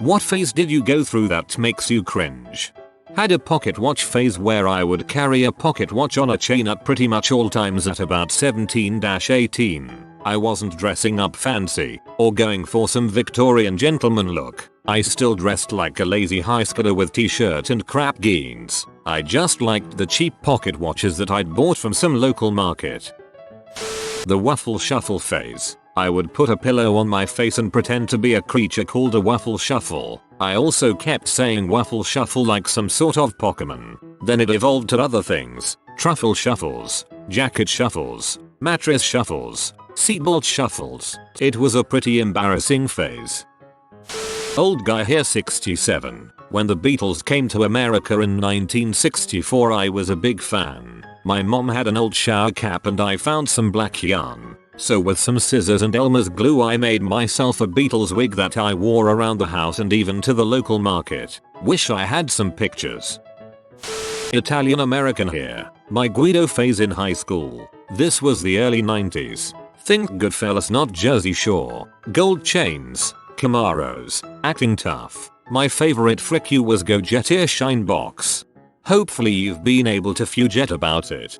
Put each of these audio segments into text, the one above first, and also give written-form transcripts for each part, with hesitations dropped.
What phase did you go through that makes you cringe? Had a pocket watch phase where I would carry a pocket watch on a chain at pretty much all times at about 17-18. I wasn't dressing up fancy or going for some Victorian gentleman look. I still dressed like a lazy high schooler with t-shirt and crap jeans. I just liked the cheap pocket watches that I'd bought from some local market. The waffle shuffle phase. I would put a pillow on my face and pretend to be a creature called a waffle shuffle. I also kept saying waffle shuffle like some sort of Pokemon. Then it evolved to other things. Truffle shuffles, jacket shuffles, mattress shuffles, seatbelt shuffles. It was a pretty embarrassing phase. Old guy here 67. When the Beatles came to America in 1964 I was a big fan. My mom had an old shower cap and I found some black yarn. So with some scissors and Elmer's glue I made myself a Beatles wig that I wore around the house and even to the local market. Wish I had some pictures. Italian American here. My Guido phase in high school. This was the early 90s. Think Goodfellas not Jersey Shore. Gold chains. Camaros. Acting tough. My favorite frick you was Go Jeteer Shine box. Hopefully you've been able to fudget about it.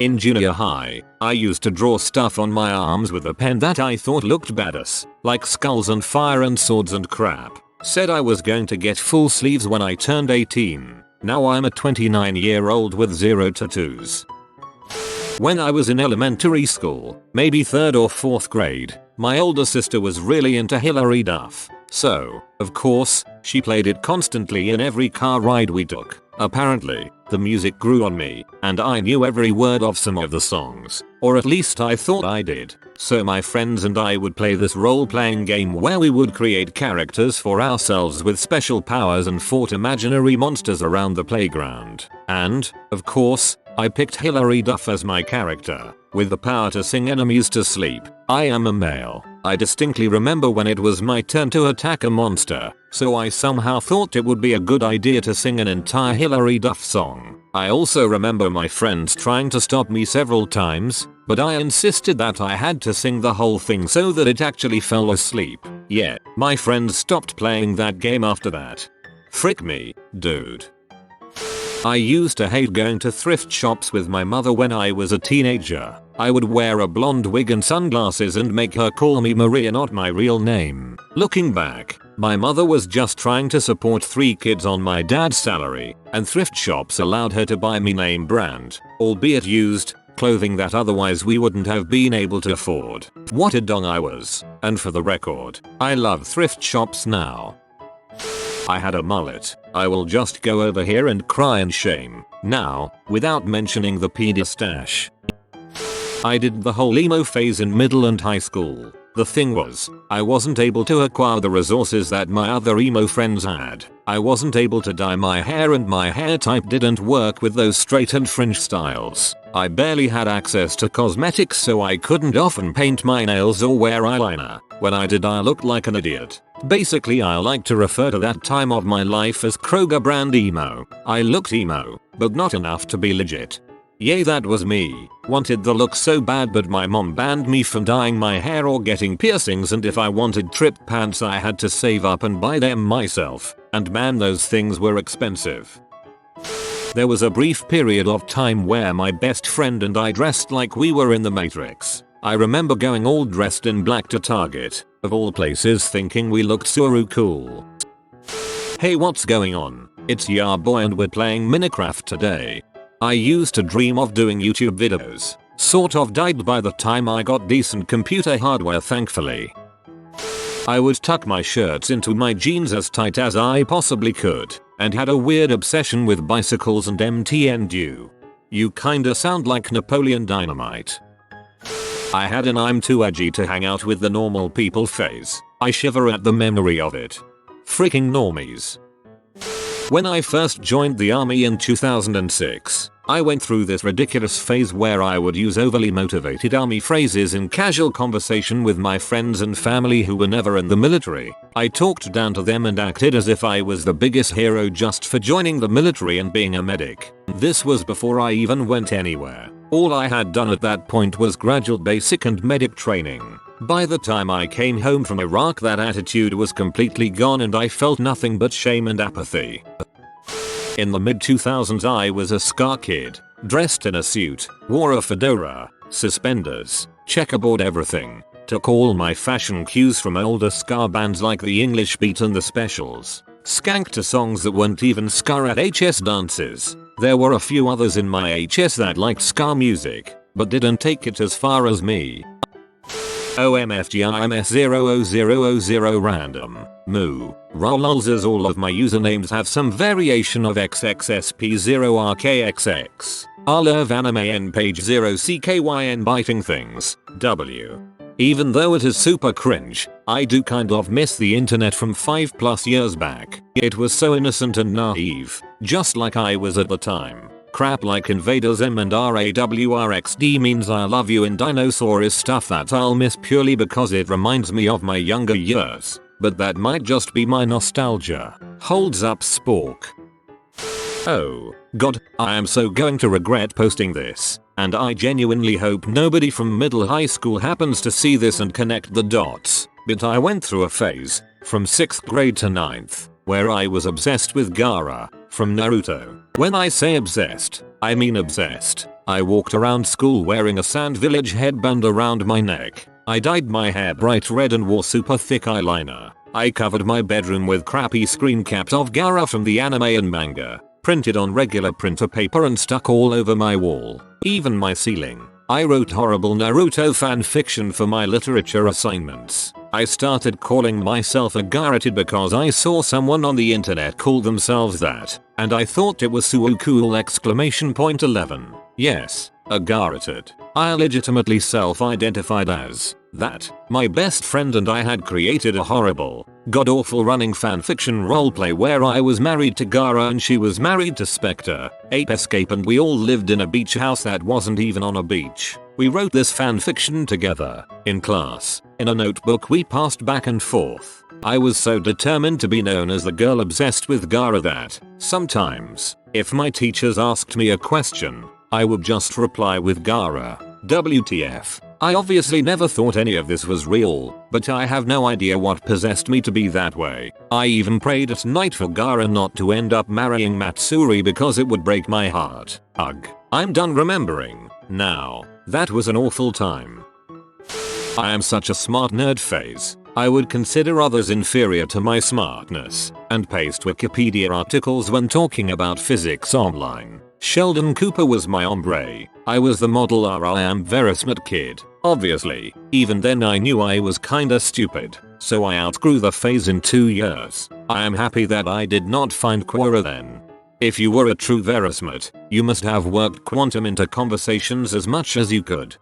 In junior high, I used to draw stuff on my arms with a pen that I thought looked badass, like skulls and fire and swords and crap. Said I was going to get full sleeves when I turned 18. Now I'm a 29-year-old with 0 tattoos. When I was in elementary school, maybe 3rd or 4th grade, my older sister was really into Hilary Duff. So, of course, she played it constantly in every car ride we took. Apparently, the music grew on me, and I knew every word of some of the songs. Or at least I thought I did. So my friends and I would play this role-playing game where we would create characters for ourselves with special powers and fought imaginary monsters around the playground. And, of course, I picked Hilary Duff as my character. With the power to sing enemies to sleep. I am a male. I distinctly remember when it was my turn to attack a monster, so I somehow thought it would be a good idea to sing an entire Hilary Duff song. I also remember my friends trying to stop me several times, but I insisted that I had to sing the whole thing so that it actually fell asleep. Yeah, my friends stopped playing that game after that. Frick me, dude. I used to hate going to thrift shops with my mother when I was a teenager. I would wear a blonde wig and sunglasses and make her call me Maria, not my real name. Looking back, my mother was just trying to support 3 kids on my dad's salary, and thrift shops allowed her to buy me name brand, albeit used, clothing that otherwise we wouldn't have been able to afford. What a dong I was. And for the record, I love thrift shops now. I had a mullet. I will just go over here and cry in shame. Now, without mentioning the pedia stash. I did the whole emo phase in middle and high school. The thing was, I wasn't able to acquire the resources that my other emo friends had. I wasn't able to dye my hair and my hair type didn't work with those straight and fringe styles. I barely had access to cosmetics so I couldn't often paint my nails or wear eyeliner. When I did I looked like an idiot. Basically I like to refer to that time of my life as Kroger brand emo. I looked emo, but not enough to be legit. Yay, that was me. Wanted the look so bad but my mom banned me from dyeing my hair or getting piercings, and if I wanted trip pants I had to save up and buy them myself. And man, those things were expensive. There was a brief period of time where my best friend and I dressed like we were in the Matrix. I remember going all dressed in black to Target, of all places, thinking we looked so cool. Hey, what's going on? It's your boy and we're playing Minecraft today. I used to dream of doing YouTube videos. Sort of died by the time I got decent computer hardware, thankfully. I would tuck my shirts into my jeans as tight as I possibly could, and had a weird obsession with bicycles and MTN Dew. You kinda sound like Napoleon Dynamite. I had an I'm too edgy to hang out with the normal people phase. I shiver at the memory of it. Freaking normies. When I first joined the army in 2006, I went through this ridiculous phase where I would use overly motivated army phrases in casual conversation with my friends and family who were never in the military. I talked down to them and acted as if I was the biggest hero just for joining the military and being a medic. This was before I even went anywhere. All I had done at that point was gradual basic and medic training. By the time I came home from Iraq, that attitude was completely gone and I felt nothing but shame and apathy. In the mid-2000s I was a ska kid, dressed in a suit, wore a fedora, suspenders, checkerboard everything, took all my fashion cues from older ska bands like the English Beat and the Specials, skanked to songs that weren't even ska at HS dances. There were a few others in my HS that liked ska music, but didn't take it as far as me. OMFGIMS0000 random. Moo. Rolls as all of my usernames have some variation of XXSP0RKXX. I love anime N page 0CKYN biting things. W. Even though it is super cringe, I do kind of miss the internet from 5+ years back. It was so innocent and naive, just like I was at the time. Crap like Invaders M and RAWRXD means I love you and dinosaur is stuff that I'll miss purely because it reminds me of my younger years. But that might just be my nostalgia. Holds up Spork. Oh god, I am so going to regret posting this, and I genuinely hope nobody from middle high school happens to see this and connect the dots, but I went through a phase, from 6th grade to 9th, where I was obsessed with Gaara, from Naruto. When I say obsessed, I mean obsessed. I walked around school wearing a Sand Village headband around my neck. I dyed my hair bright red and wore super thick eyeliner. I covered my bedroom with crappy screen caps of Gaara from the anime and manga, printed on regular printer paper and stuck all over my wall, even my ceiling. I wrote horrible Naruto fanfiction for my literature assignments. I started calling myself a Gaaratid because I saw someone on the internet call themselves that, and I thought it was so cool! 11. Yes, a Gaaratid. I legitimately self-identified as that. My best friend and I had created a horrible, god-awful running fanfiction roleplay where I was married to Gaara and she was married to Spectre, Ape Escape, and we all lived in a beach house that wasn't even on a beach. We wrote this fanfiction together, in class, in a notebook we passed back and forth. I was so determined to be known as the girl obsessed with Gaara that, sometimes, if my teachers asked me a question, I would just reply with Gaara. WTF. I obviously never thought any of this was real, but I have no idea what possessed me to be that way. I even prayed at night for Gaara not to end up marrying Matsuri because it would break my heart. Ugh. I'm done remembering. Now. That was an awful time. I am such a smart nerd phase. I would consider others inferior to my smartness, and paste Wikipedia articles when talking about physics online. Sheldon Cooper was my ombre. I was the model I am very smart kid. Obviously, even then I knew I was kinda stupid, so I outgrew the phase in 2 years. I am happy that I did not find Quora then. If you were a true Verismart, you must have worked quantum into conversations as much as you could.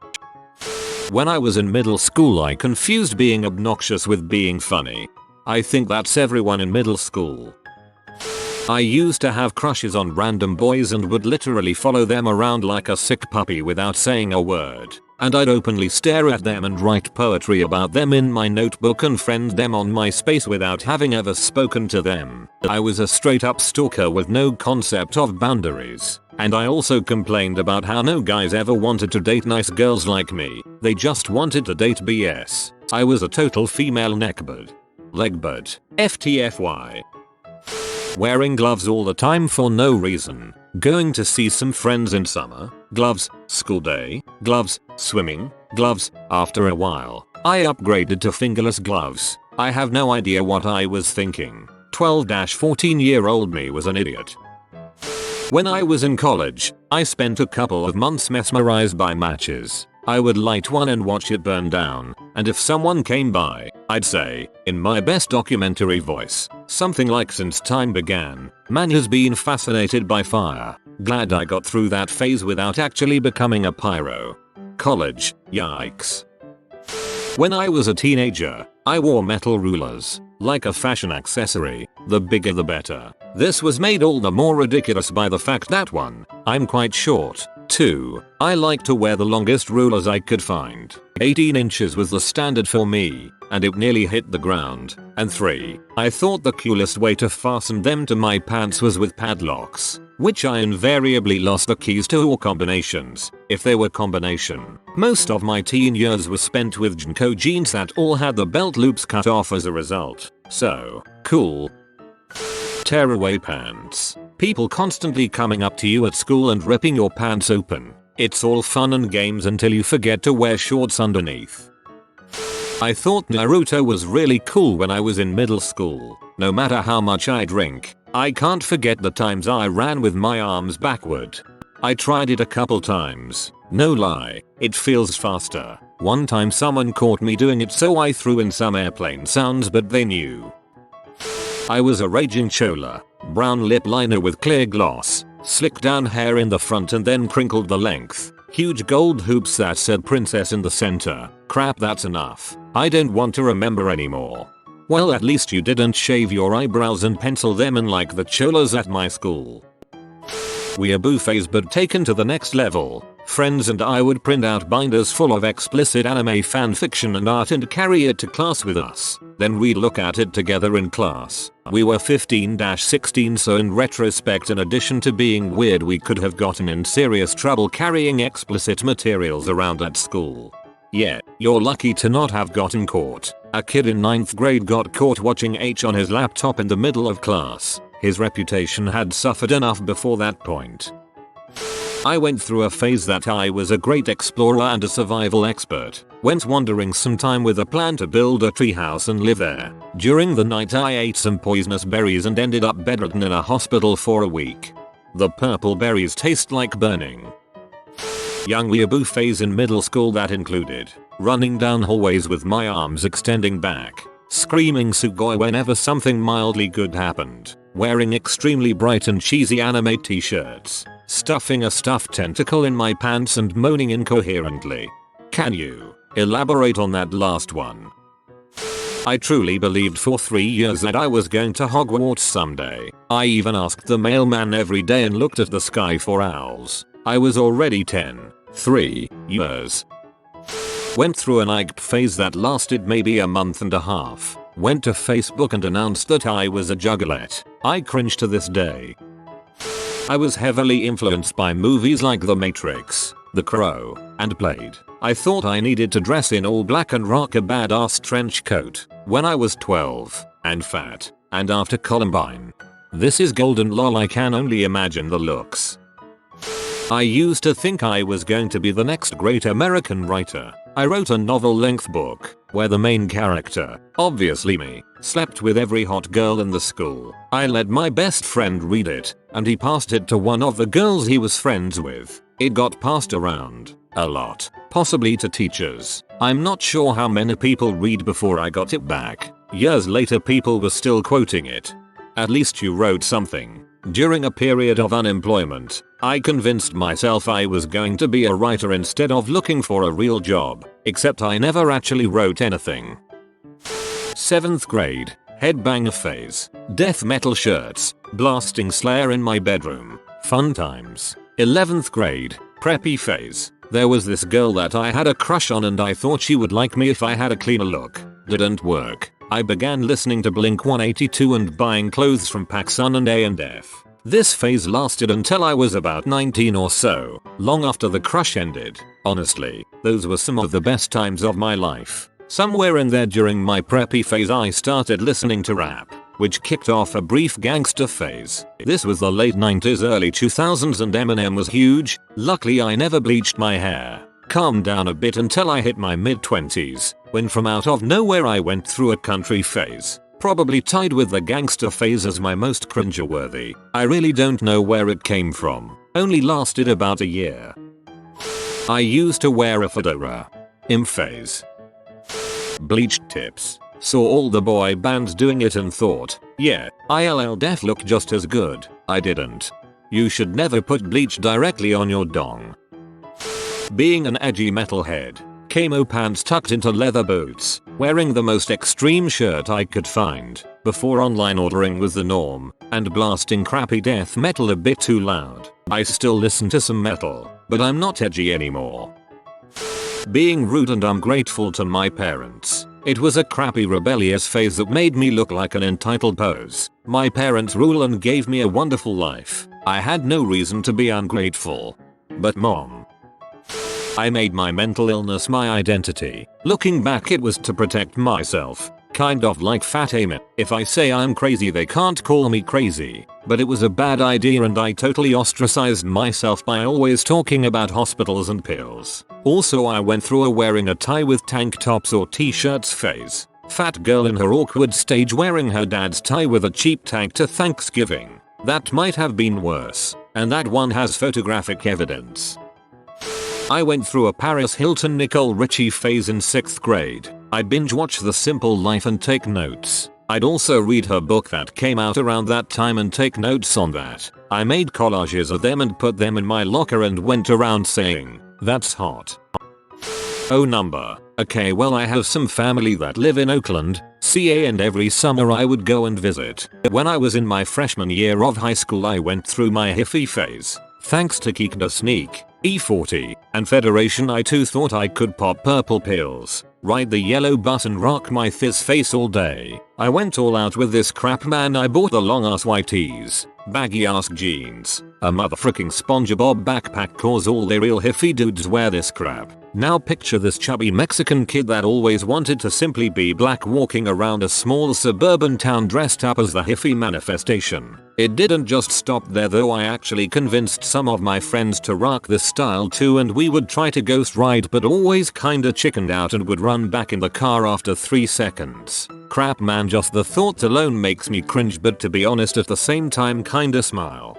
When I was in middle school I confused being obnoxious with being funny. I think that's everyone in middle school. I used to have crushes on random boys and would literally follow them around like a sick puppy without saying a word. And I'd openly stare at them and write poetry about them in my notebook and friend them on MySpace without having ever spoken to them. I was a straight up stalker with no concept of boundaries. And I also complained about how no guys ever wanted to date nice girls like me. They just wanted to date BS. I was a total female neckbird. Legbird. FTFY. Wearing gloves all the time for no reason. Going to see some friends in summer. Gloves. School day. Gloves. Swimming. Gloves. After a while, I upgraded to fingerless gloves. I have no idea what I was thinking. 12-14-year-old me was an idiot. When I was in college, I spent a couple of months mesmerized by matches. I would light one and watch it burn down, and if someone came by, I'd say, in my best documentary voice, something like "Since time began, man has been fascinated by fire." Glad I got through that phase without actually becoming a pyro. College, yikes. When I was a teenager, I wore metal rulers, like a fashion accessory, the bigger the better. This was made all the more ridiculous by the fact that 1. I'm quite short. 2. I like to wear the longest rulers I could find. 18 inches was the standard for me, and it nearly hit the ground. And 3. I thought the coolest way to fasten them to my pants was with padlocks, which I invariably lost the keys to or combinations, if they were combination. Most of my teen years were spent with JNCO jeans that all had the belt loops cut off as a result. So, cool. Tearaway pants. People constantly coming up to you at school and ripping your pants open. It's all fun and games until you forget to wear shorts underneath. I thought Naruto was really cool when I was in middle school. No matter how much I drink, I can't forget the times I ran with my arms backward. I tried it a couple times. No lie, it feels faster. One time someone caught me doing it, so I threw in some airplane sounds, but they knew. I was a raging chola. Brown lip liner with clear gloss, slick down hair in the front and then crinkled the length. Huge gold hoops that said princess in the center. Crap, that's enough. I don't want to remember anymore. Well, at least you didn't shave your eyebrows and pencil them in like the cholas at my school. Weeaboo phase, but taken to the next level. Friends and I would print out binders full of explicit anime fanfiction and art and carry it to class with us. Then we'd look at it together in class. We were 15-16, so in retrospect, in addition to being weird, we could have gotten in serious trouble carrying explicit materials around at school. Yeah, you're lucky to not have gotten caught. A kid in 9th grade got caught watching H on his laptop in the middle of class. His reputation had suffered enough before that point. I went through a phase that I was a great explorer and a survival expert. Went wandering sometime with a plan to build a treehouse and live there. During the night I ate some poisonous berries and ended up bedridden in a hospital for a week. The purple berries taste like burning. Young weeaboo phase in middle school that included running down hallways with my arms extending back, screaming sugoi whenever something mildly good happened, wearing extremely bright and cheesy anime t-shirts, stuffing a stuffed tentacle in my pants and moaning incoherently. Can you elaborate on that last one? I truly believed for 3 years that I was going to Hogwarts someday. I even asked the mailman every day and looked at the sky for owls. I was already 3 years. Went through an IGP phase that lasted maybe a month and a half. Went to Facebook and announced that I was a juggalette. I cringe to this day. I was heavily influenced by movies like The Matrix, The Crow, and Blade. I thought I needed to dress in all black and rock a badass trench coat when I was 12 and fat and after Columbine. This is golden lol, I can only imagine the looks. I used to think I was going to be the next great American writer. I wrote a novel-length book where the main character, obviously me, slept with every hot girl in the school. I let my best friend read it, and he passed it to one of the girls he was friends with. It got passed around a lot, possibly to teachers. I'm not sure how many people read before I got it back. Years later people were still quoting it. At least you wrote something. During a period of unemployment, I convinced myself I was going to be a writer instead of looking for a real job, except I never actually wrote anything. 7th grade, headbanger phase, death metal shirts, blasting Slayer in my bedroom, fun times. 11th grade, preppy phase. There was this girl that I had a crush on and I thought she would like me if I had a cleaner look. Didn't work. I began listening to Blink 182 and buying clothes from PacSun and A&F. This phase lasted until I was about 19 or so, long after the crush ended. Honestly, those were some of the best times of my life. Somewhere in there during my preppy phase I started listening to rap, which kicked off a brief gangster phase. This was the late 90s, early 2000s and Eminem was huge. Luckily I never bleached my hair. Calmed down a bit until I hit my mid-20s, when from out of nowhere I went through a country phase. Probably tied with the gangster phase as my most cringeworthy. I really don't know where it came from. Only lasted about a year. I used to wear a fedora. Imp phase. Bleached tips. Saw all the boy bands doing it and thought, yeah, ILL def look just as good. I didn't. You should never put bleach directly on your dong. Being an edgy metalhead. Camo pants tucked into leather boots, wearing the most extreme shirt I could find, before online ordering was the norm, and blasting crappy death metal a bit too loud. I still listen to some metal, but I'm not edgy anymore. being rude and ungrateful to my parents. It was a crappy rebellious phase that made me look like an entitled pose. My parents rule and gave me a wonderful life. I had no reason to be ungrateful. But mom. I made my mental illness my identity. Looking back, it was to protect myself. Kind of like Fat Amy. If I say I'm crazy, they can't call me crazy. But it was a bad idea and I totally ostracized myself by always talking about hospitals and pills. Also, I went through a wearing a tie with tank tops or t-shirts phase. Fat girl in her awkward stage wearing her dad's tie with a cheap tank to Thanksgiving. That might have been worse. And that one has photographic evidence. I went through a Paris Hilton Nicole Richie phase in 6th grade. I'd binge watch The Simple Life and take notes. I'd also read her book that came out around that time and take notes on that. I made collages of them and put them in my locker and went around saying, "That's hot." Oh number. Okay, well, I have some family that live in Oakland, CA, and every summer I would go and visit. When I was in my freshman year of high school, I went through my hippie phase. Thanks to Kikda Sneak, E40, and Federation, I too thought I could pop purple pills, ride the yellow bus and rock my fizz face all day. I went all out with this crap, man. I bought the long ass white tees, baggy ass jeans, a motherfucking SpongeBob backpack cause all the real hippie dudes wear this crap. Now picture this chubby Mexican kid that always wanted to simply be black walking around a small suburban town dressed up as the hippie manifestation. It didn't just stop there though. I actually convinced some of my friends to rock this style too, and we would try to ghost ride but always kinda chickened out and would run back in the car after 3 seconds. Crap, man, just the thought alone makes me cringe, but to be honest at the same time kinda smile.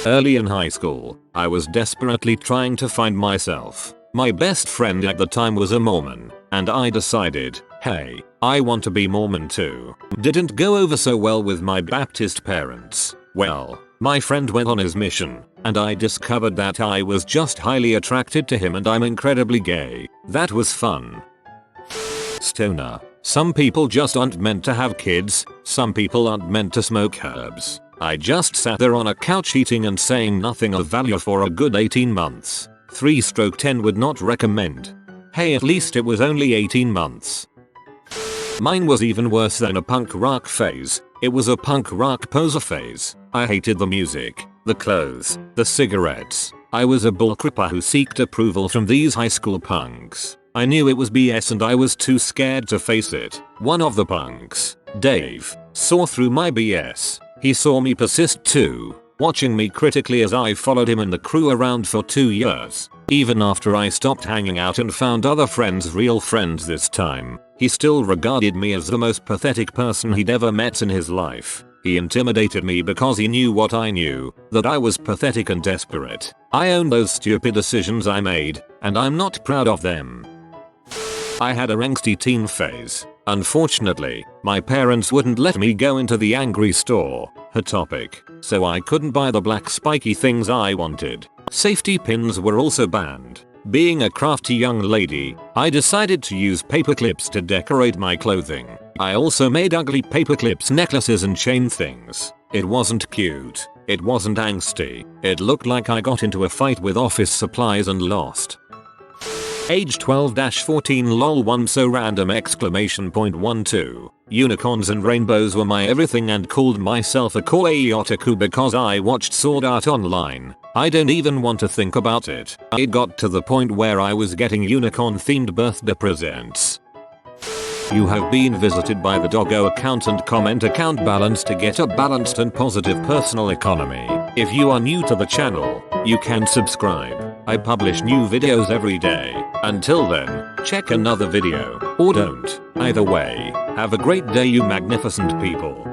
Early in high school, I was desperately trying to find myself. My best friend at the time was a Mormon, and I decided, hey, I want to be Mormon too. Didn't go over so well with my Baptist parents. Well, my friend went on his mission, and I discovered that I was just highly attracted to him and I'm incredibly gay. That was fun. Stoner. Some people just aren't meant to have kids, some people aren't meant to smoke herbs. I just sat there on a couch eating and saying nothing of value for a good 18 months. 3/10 would not recommend. Hey, at least it was only 18 months. Mine was even worse than a punk rock phase. It was a punk rock poser phase. I hated the music, the clothes, the cigarettes. I was a bullcrapper who sought approval from these high school punks. I knew it was BS and I was too scared to face it. One of the punks, Dave, saw through my BS. He saw me persist too, watching me critically as I followed him and the crew around for 2 years. Even after I stopped hanging out and found other friends, real friends this time, he still regarded me as the most pathetic person he'd ever met in his life. He intimidated me because he knew what I knew, that I was pathetic and desperate. I own those stupid decisions I made, and I'm not proud of them. I had a angsty teen phase. Unfortunately, my parents wouldn't let me go into the angry store, Hot Topic, so I couldn't buy the black spiky things I wanted. Safety pins were also banned. Being a crafty young lady, I decided to use paper clips to decorate my clothing. I also made ugly paper clips, necklaces and chain things. It wasn't cute. It wasn't angsty. It looked like I got into a fight with office supplies and lost. Age 12-14 lol 1 so random !12. Unicorns and rainbows were my everything and called myself a kawaii otaku because I watched Sword Art Online. I don't even want to think about it. It got to the point where I was getting unicorn themed birthday presents. You have been visited by the doggo account and comment account balance to get a balanced and positive personal economy. If you are new to the channel, you can subscribe. I publish new videos every day. Until then, check another video, or don't. Either way, have a great day you magnificent people.